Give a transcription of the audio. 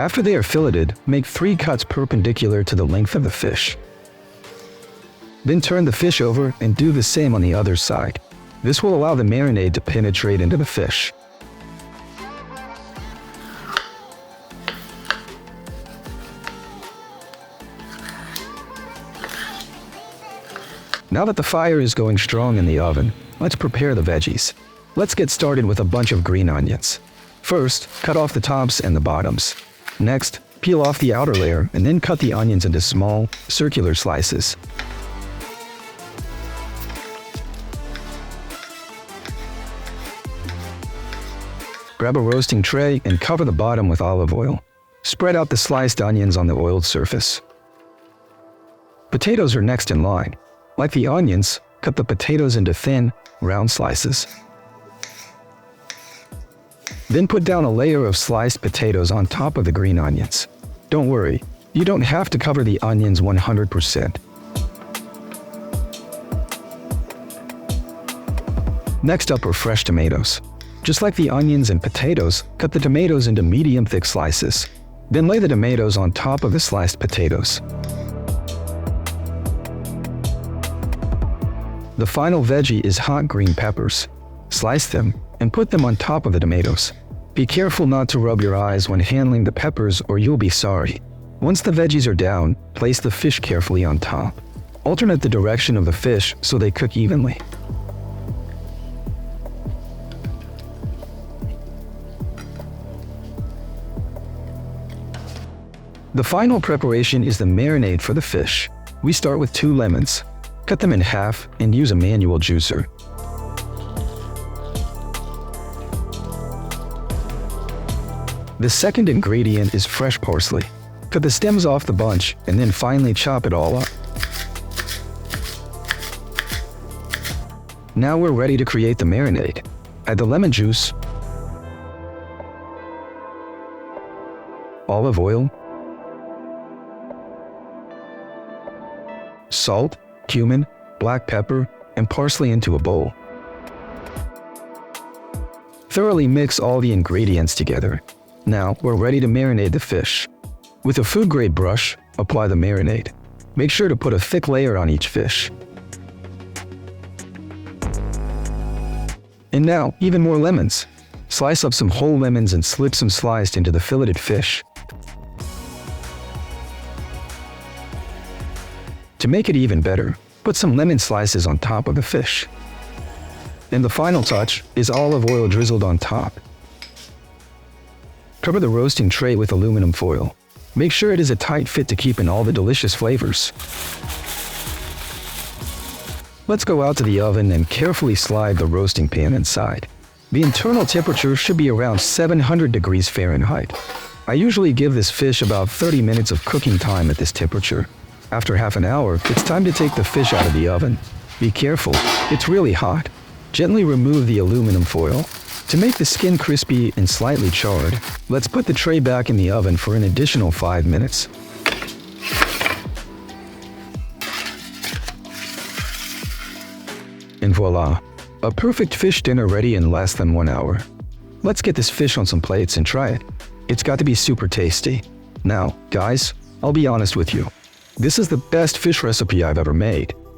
After they are filleted, make 3 cuts perpendicular to the length of the fish. Then turn the fish over and do the same on the other side. This will allow the marinade to penetrate into the fish. Now that the fire is going strong in the oven, let's prepare the veggies. Let's get started with a bunch of green onions. First, cut off the tops and the bottoms. Next, peel off the outer layer and then cut the onions into small, circular slices. Grab a roasting tray and cover the bottom with olive oil. Spread out the sliced onions on the oiled surface. Potatoes are next in line. Like the onions, cut the potatoes into thin, round slices. Then put down a layer of sliced potatoes on top of the green onions. Don't worry, you don't have to cover the onions 100%. Next up are fresh tomatoes. Just like the onions and potatoes, cut the tomatoes into medium-thick slices. Then lay the tomatoes on top of the sliced potatoes. The final veggie is hot green peppers. Slice them and put them on top of the tomatoes. Be careful not to rub your eyes when handling the peppers or you'll be sorry. Once the veggies are down, place the fish carefully on top. Alternate the direction of the fish so they cook evenly. The final preparation is the marinade for the fish. We start with 2 lemons. Cut them in half and use a manual juicer. The second ingredient is fresh parsley. Cut the stems off the bunch and then finely chop it all up. Now we're ready to create the marinade. Add the lemon juice, olive oil, salt, cumin, black pepper, and parsley into a bowl. Thoroughly mix all the ingredients together. Now we're ready to marinate the fish. With a food-grade brush, apply the marinade. Make sure to put a thick layer on each fish. And now, even more lemons. Slice up some whole lemons and slip some sliced into the filleted fish. To make it even better, put some lemon slices on top of the fish. And the final touch is olive oil drizzled on top. Cover the roasting tray with aluminum foil. Make sure it is a tight fit to keep in all the delicious flavors. Let's go out to the oven and carefully slide the roasting pan inside. The internal temperature should be around 700 degrees Fahrenheit. I usually give this fish about 30 minutes of cooking time at this temperature. After half an hour, it's time to take the fish out of the oven. Be careful, it's really hot. Gently remove the aluminum foil. To make the skin crispy and slightly charred, let's put the tray back in the oven for an additional 5 minutes. And voila, a perfect fish dinner ready in less than 1 hour. Let's get this fish on some plates and try it. It's got to be super tasty. Now, guys, I'll be honest with you. This is the best fish recipe I've ever made.